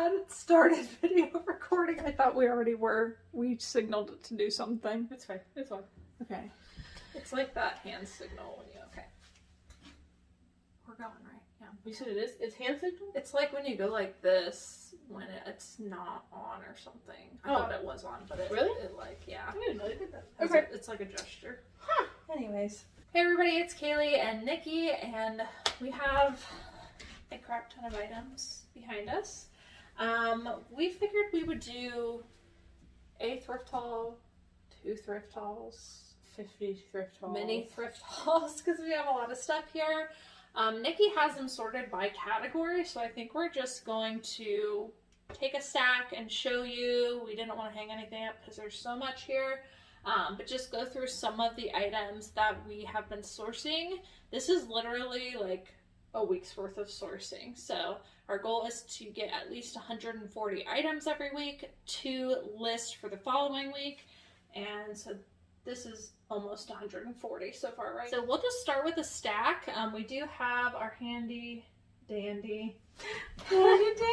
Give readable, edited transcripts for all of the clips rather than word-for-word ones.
had started video recording. I thought we already were. We signaled it to do something. It's fine. It's on. Okay. It's like that hand signal when you, okay. We're going, right? Yeah. You said it is? It's hand signal? It's like when you go like this when it's not on or something. I thought it was on, but it really? It like, yeah. I didn't know they did that. Okay. It's like a gesture. Huh. Anyways. Hey everybody, it's Cayley and Nikki, and we have a crap ton of items behind us. We figured we would do a thrift haul, 2 thrift hauls, 50 thrift hauls, mini thrift hauls, because we have a lot of stuff here. Nikki has them sorted by category, so I think we're just going to take a stack and show you. We didn't want to hang anything up because there's so much here. But just go through some of the items that we have been sourcing. This is literally like a week's worth of sourcing. So our goal is to get at least 140 items every week to list for the following week. And so this is almost 140 so far, right? So we'll just start with a stack. We do have our handy dandy notebook.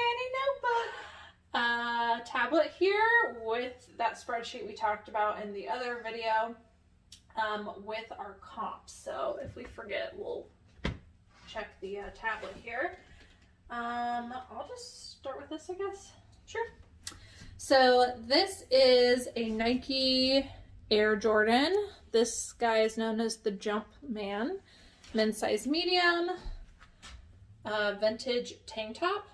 Tablet here with that spreadsheet we talked about in the other video with our comps. So if we forget, we'll check the tablet here. I'll just start with this, I guess. Sure. So this is a Nike Air Jordan. This guy is known as the Jump Man. Men's size medium. Vintage tank top.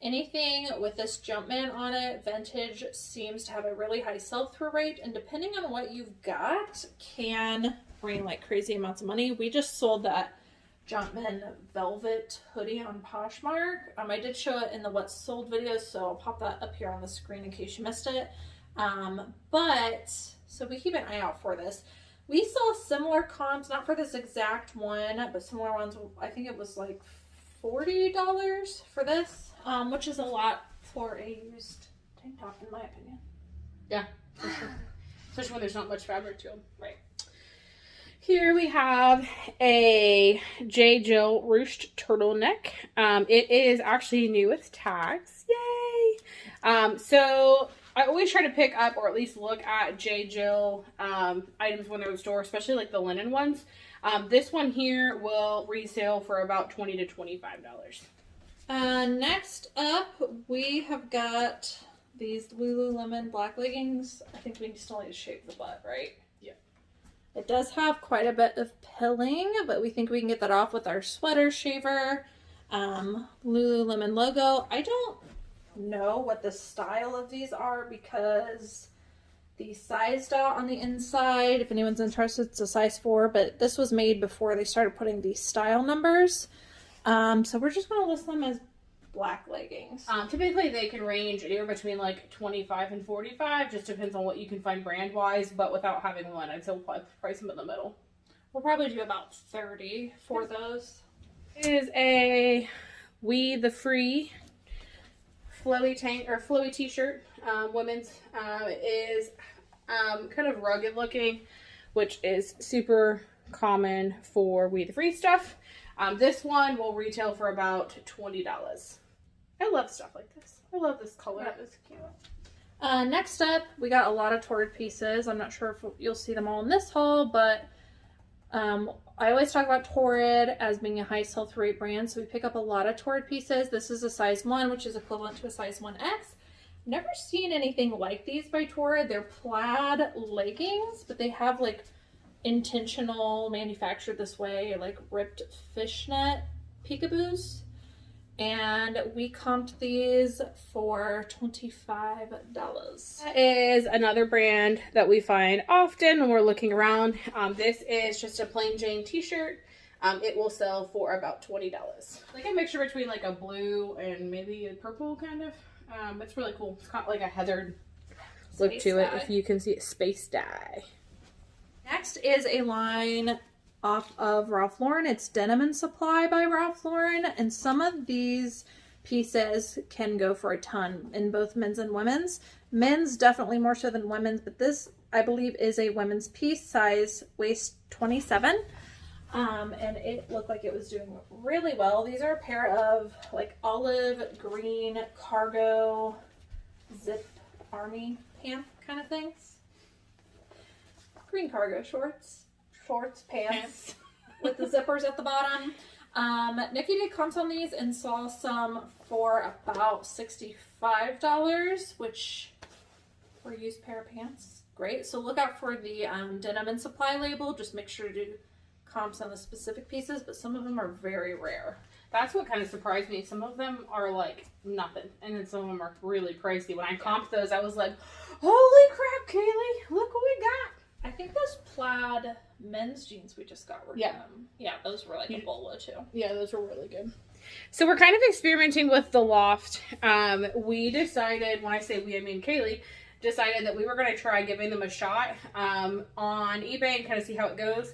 Anything with this Jumpman on it, vintage, seems to have a really high sell-through rate, and depending on what you've got, can bring like crazy amounts of money. We just sold that Jumpman velvet hoodie on Poshmark. I did show it in the what's sold video, so I'll pop that up here on the screen in case you missed it. So we keep an eye out for this. We saw similar comps, not for this exact one, but similar ones. I think it was like $40 for this. Which is a lot for a used tank top, in my opinion. Yeah, for sure. Especially when there's not much fabric to them. Right. Here we have a J. Jill ruched turtleneck. It is actually new with tags. Yay! So I always try to pick up or at least look at J. Jill items when they're in the store, especially like the linen ones. This one here will resale for about $20 to $25. Next up, we have got these Lululemon black leggings. I think we still need to shape the butt, right? Yeah. It does have quite a bit of pilling, but we think we can get that off with our sweater shaver. Lululemon logo. I don't know what the style of these are because the size dot on the inside, if anyone's interested, it's a size 4, but this was made before they started putting these style numbers. So we're just going to list them as black leggings. Typically they can range anywhere between like 25 and 45, just depends on what you can find brand wise, but without having one, I'd still price them in the middle. We'll probably do about 30 for those. It is a We the Free flowy tank or flowy t-shirt, women's. It is kind of rugged looking, which is super common for We the Free stuff. This one will retail for about $20. I love stuff like this. I love this color. Yeah. It's cute. Next up, we got a lot of Torrid pieces. I'm not sure if you'll see them all in this haul, but I always talk about Torrid as being a high sell-through rate brand, so we pick up a lot of Torrid pieces. This is a size 1, which is equivalent to a size 1X. Never seen anything like these by Torrid. They're plaid leggings, but they have like intentional manufactured this way, like ripped fishnet peekaboos, and we comped these for $25. That is another brand that we find often when we're looking around. This is just a plain Jane t-shirt. It will sell for about $20. Like a mixture between like a blue and maybe a purple kind of. It's really cool. It's got like a heathered look to it, if you can see it. Space dye. Next is a line off of Ralph Lauren. It's Denim and Supply by Ralph Lauren, and some of these pieces can go for a ton in both men's and women's. Men's definitely more so than women's, but this I believe is a women's piece, size waist 27. And it looked like it was doing really well. These are a pair of like olive green cargo zip army pant kind of things. Green cargo shorts, pants with the zippers at the bottom. Nikki did comps on these and saw some for about $65, which for a used pair of pants, great. So look out for the denim and supply label. Just make sure to do comps on the specific pieces, but some of them are very rare. That's what kind of surprised me. Some of them are like nothing, and then some of them are really pricey. When I comped those, I was like, holy crap, Cayley, look what we got. I think those plaid men's jeans we just got were denim. Yeah, those were like a bolo too. Yeah, those were really good. So we're kind of experimenting with the loft. We decided, when I say we, I mean Cayley, decided that we were going to try giving them a shot on eBay and kind of see how it goes.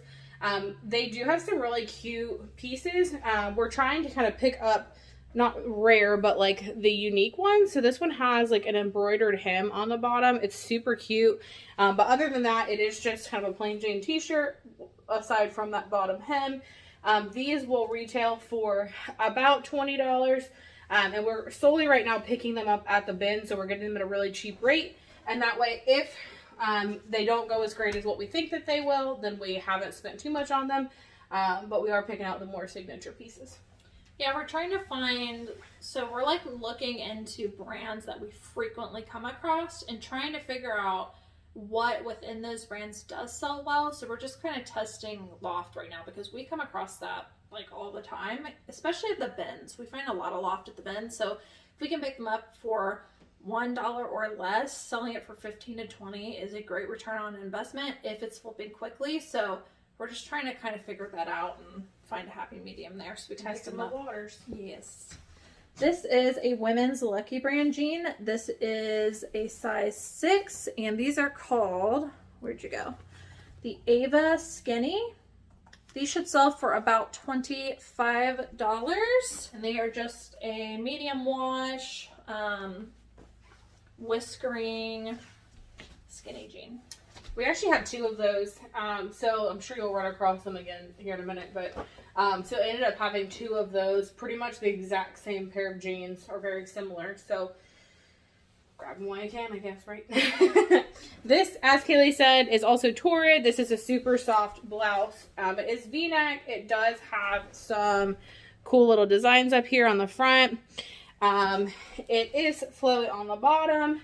They do have some really cute pieces. We're trying to kind of pick up, not rare, but like the unique ones. So this one has like an embroidered hem on the bottom. It's super cute. But other than that, it is just kind of a plain Jane t-shirt aside from that bottom hem. These will retail for about $20. And we're solely right now picking them up at the bin. So we're getting them at a really cheap rate. And that way, if they don't go as great as what we think that they will, then we haven't spent too much on them. But we are picking out the more signature pieces. Yeah, we're trying to find, so we're like looking into brands that we frequently come across and trying to figure out what within those brands does sell well. So we're just kind of testing loft right now because we come across that like all the time, especially at the bins. We find a lot of loft at the bins. So if we can pick them up for $1 or less, selling it for 15 to 20 is a great return on investment if it's flipping quickly. So we're just trying to kind of figure that out and find a happy medium there. So we test them up. Waters. Yes. This is a women's Lucky Brand jean. This is a size 6, and these are called, where'd you go? The Ava Skinny. These should sell for about $25, and they are just a medium wash, whiskering skinny jean. We actually have 2 of those, so I'm sure you'll run across them again here in a minute, but so I ended up having 2 of those, pretty much the exact same pair of jeans, are very similar, so grab them while you can, I guess, right? This, as Cayley said, is also Torrid. This is a super soft blouse. It is V-neck. It does have some cool little designs up here on the front. It is flowy on the bottom.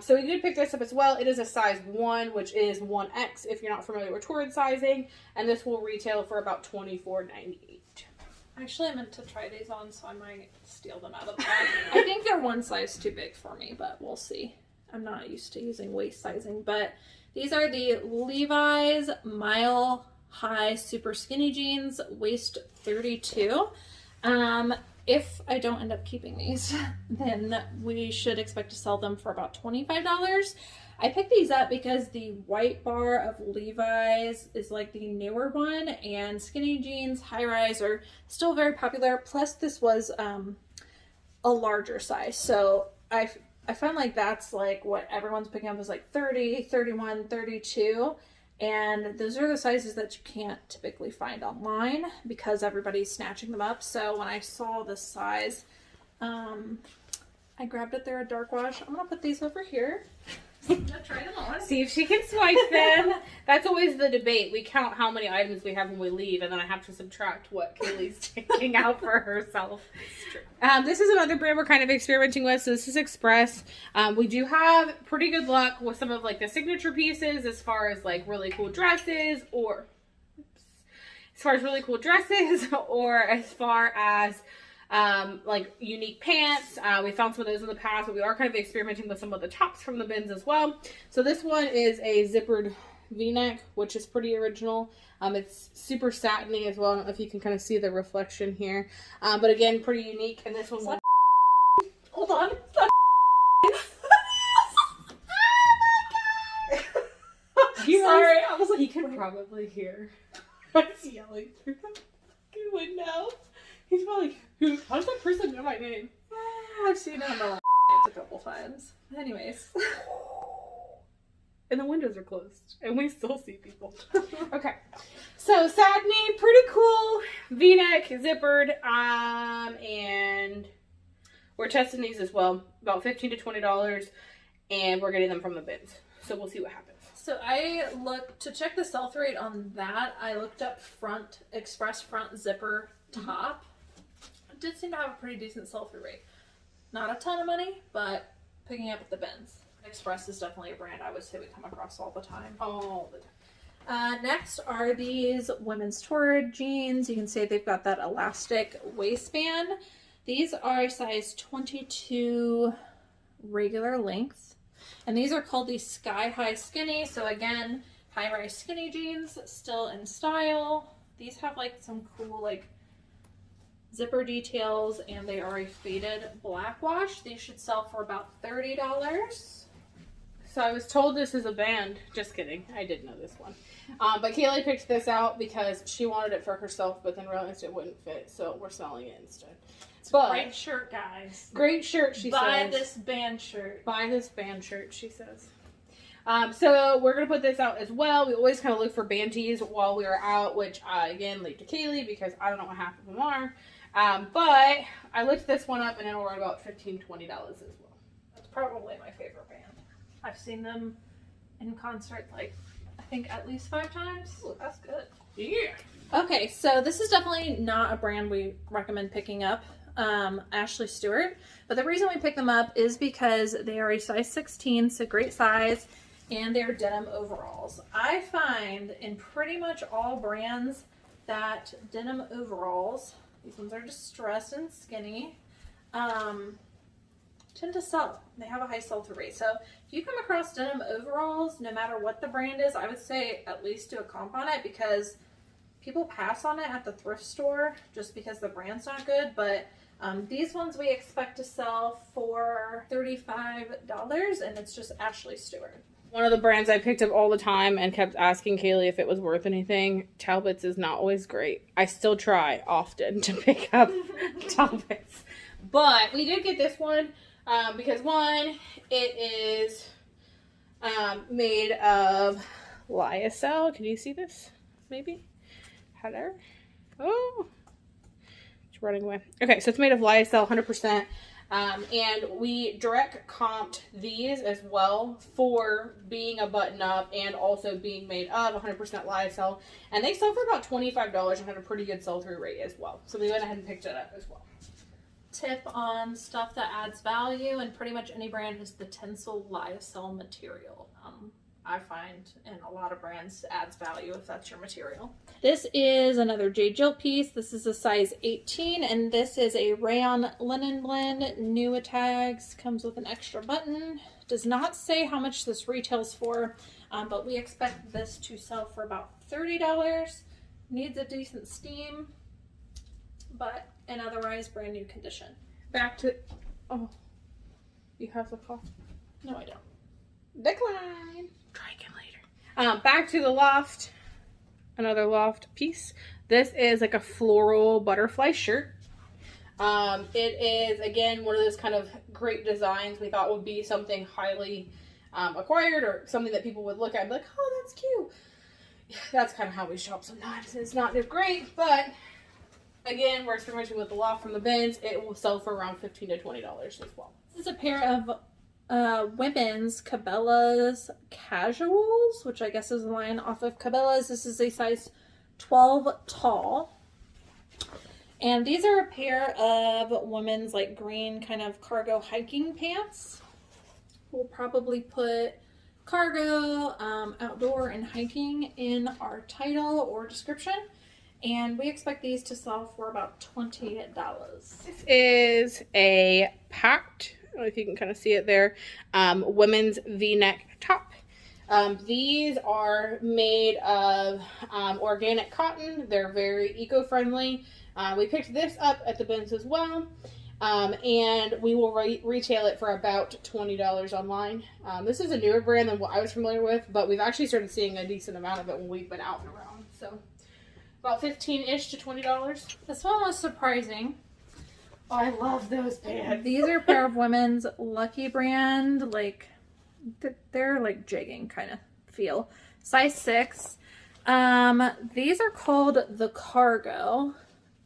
So we did pick this up as well. It is a size 1, which is 1X if you're not familiar with Torrid sizing. And this will retail for about $24.98. Actually, I meant to try these on, so I might steal them out of the bag. I think they're one size too big for me, but we'll see. I'm not used to using waist sizing, but these are the Levi's Mile High Super Skinny Jeans, waist 32. If I don't end up keeping these, then we should expect to sell them for about $25. I picked these up because the white bar of Levi's is like the newer one, and skinny jeans, high rise are still very popular. Plus this was a larger size. So I find like that's like what everyone's picking up is like 30, 31, 32. And those are the sizes that you can't typically find online because everybody's snatching them up. So when I saw this size, I grabbed it. They're a dark wash. I'm going to put these over here. Try them on. See if she can swipe them. That's always the debate. We count how many items we have when we leave, and then I have to subtract what Cayley's taking out for herself. This is another brand we're kind of experimenting with. So this is Express. We do have pretty good luck with some of like the signature pieces as far as like really cool dresses, or as far as like unique pants. We found some of those in the past, but we are kind of experimenting with some of the tops from the bins as well. So this one is a zippered V-neck, which is pretty original. It's super satiny as well. I don't know if you can kind of see the reflection here. But again, pretty unique. And this one, hold on. Sorry, I was like, you can probably hear us yelling through the window. He's probably like, how does that person know my name? I've seen it on the a couple times. Anyways. And the windows are closed. And we still see people. Okay. So sad knee, pretty cool. V-neck, zippered. And we're testing these as well. About $15 to $20. And we're getting them from the bins. So we'll see what happens. So I looked to check the sell-through rate on that. I looked up express front zipper top. It did seem to have a pretty decent sell-through rate. Not a ton of money, but picking up at the bins. Express is definitely a brand I would say we come across all the time. All the time. Next are these women's Torrid jeans. You can see they've got that elastic waistband. These are size 22 regular length. And these are called the Sky High Skinny. So again, high-rise skinny jeans, still in style. These have like some cool like zipper details, and they are a faded black wash. These should sell for about $30. So I was told this is a band. Just kidding. I did know this one. But Cayley picked this out because she wanted it for herself, but then realized it wouldn't fit, so we're selling it instead. It's a great shirt, guys. Great shirt, she says. Buy this band shirt. Buy this band shirt, she says. So we're going to put this out as well. We always kind of look for band tees while we are out, which, again, leave to Cayley because I don't know what half of them are. But I looked this one up, and it'll run about $15, $20 as well. That's probably my favorite band. I've seen them in concert, like, I think at least 5 times. Ooh, that's good. Yeah. Okay, so this is definitely not a brand we recommend picking up, Ashley Stewart. But the reason we pick them up is because they are a size 16, so great size, and they're denim overalls. I find in pretty much all brands that denim overalls, these ones are distressed and skinny, tend to sell. They have a high sell-through rate. So if you come across denim overalls, no matter what the brand is, I would say at least do a comp on it, because people pass on it at the thrift store just because the brand's not good. But these ones we expect to sell for $35, and it's just Ashley Stewart. One of the brands I picked up all the time and kept asking Cayley if it was worth anything. Talbot's is not always great. I still try often to pick up Talbot's. But we did get this one because, one, it is made of lyocell. Can you see this? Maybe? Hello? Oh, it's running away. Okay, so it's made of lyocell, 100%. And we direct comped these as well for being a button up and also being made of 100% lyocell. And they sell for about $25 and had a pretty good sell through rate as well. So we went ahead and picked it up as well. Tip on stuff that adds value, and pretty much any brand has the Tencel lyocell material. I find in a lot of brands adds value if that's your material. This is another J. Jill piece. This is a size 18, and this is a rayon linen blend. New tags, comes with an extra button. Does not say how much this retails for, but we expect this to sell for about $30. Needs a decent steam, but in otherwise brand new condition. Back to, oh, you have the call? No, I don't. Decline. Try again later. Back to the loft. Another loft piece. This is like a floral butterfly shirt. It is, again, one of those kind of great designs we thought would be something highly acquired, or something that people would look at and be like, oh, that's cute. That's kind of how we shop sometimes. It's not great, but again, we're experimenting with the loft from the bins. It will sell for around $15 to $20 as well. This is a pair of women's Cabela's casuals, which I guess is a line off of Cabela's. This is a size 12 tall, and these are a pair of women's like green kind of cargo hiking pants. We'll probably put cargo, outdoor, and hiking in our title or description, and we expect these to sell for about $20. This is a PACT, I don't know if you can kind of see it there, women's V-neck top. These are made of organic cotton. They're very eco-friendly. We picked this up at the bins as well, and we will retail it for about $20 online. This is a newer brand than what I was familiar with, but we've actually started seeing a decent amount of it when we've been out and around. So about $15-ish to $20. This one was surprising. Oh, I love those pants. These are a pair of women's Lucky brand, like they're like jigging kind of feel. Size 6. These are called the Cargo,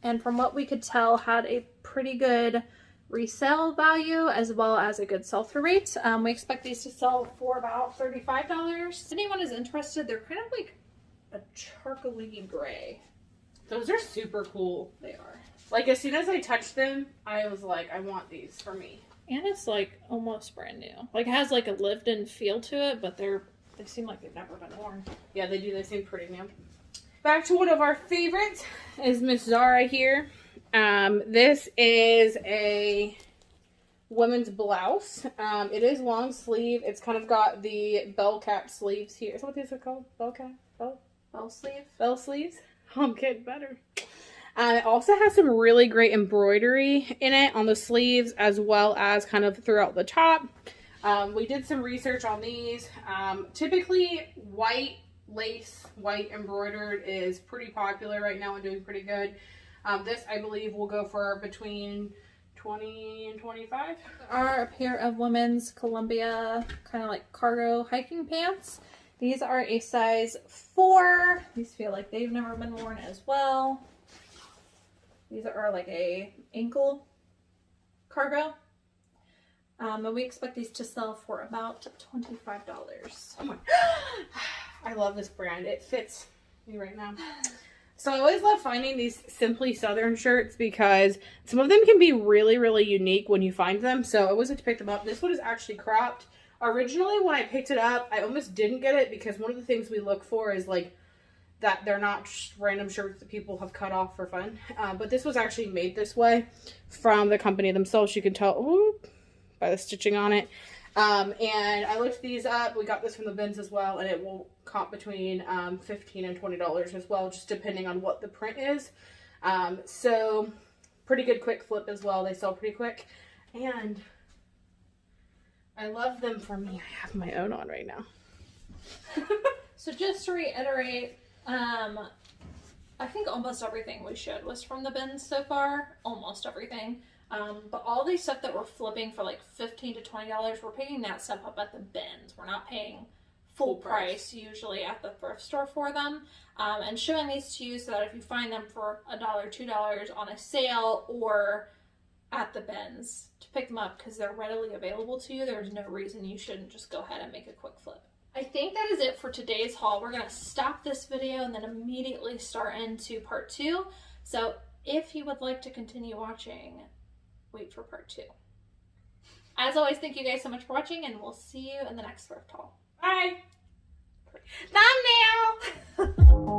and from what we could tell had a pretty good resale value as well as a good sell-through rate. We expect these to sell for about $35. If anyone is interested, they're kind of like a charcoaly gray. Those are super cool. They are. Like, as soon as I touched them, I was like, I want these for me. And it's like almost brand new. Like, it has like a lived-in feel to it, but they seem like they've never been worn. Yeah, they do. They seem pretty new. Back to one of our favorites is Miss Zara here. This is a women's blouse. It is long sleeve. It's kind of got the bell cap sleeves here. Is that what these are called? Bell cap? Bell sleeve? Bell sleeves? Oh, I'm getting better. It also has some really great embroidery in it on the sleeves as well as kind of throughout the top. We did some research on these. Typically, white lace, white embroidered is pretty popular right now and doing pretty good. This, I believe, will go for between $20 and $25. Are a pair of women's Columbia kind of like cargo hiking pants. These are a size 4. These feel like they've never been worn as well. These are like a ankle cargo. And we expect these to sell for about $25. Oh my. I love this brand. It fits me right now. So I always love finding these Simply Southern shirts because some of them can be really, really unique when you find them. So I always have to pick them up. This one is actually cropped. Originally, when I picked it up, I almost didn't get it because one of the things we look for is like that they're not just random shirts that people have cut off for fun. But this was actually made this way from the company themselves. You can tell by the stitching on it. And I looked these up. We got this from the bins as well, and it will comp between $15 and $20 as well, just depending on what the print is. So pretty good quick flip as well. They sell pretty quick, and I love them for me. I have my own on right now. So just to reiterate, I think almost everything we showed was from the bins so far. Almost everything. But all these stuff that we're flipping for like $15 to $20, we're picking that stuff up at the bins. We're not paying full price usually at the thrift store for them. And showing these to you so that if you find them for $1, $2 on a sale or at the bins, to pick them up because they're readily available to you, there's no reason you shouldn't just go ahead and make a quick flip. I think that is it for today's haul. We're going to stop this video and then immediately start into part 2. So if you would like to continue watching, wait for part 2. As always, thank you guys so much for watching, and we'll see you in the next thrift haul. Bye! Thumbnail!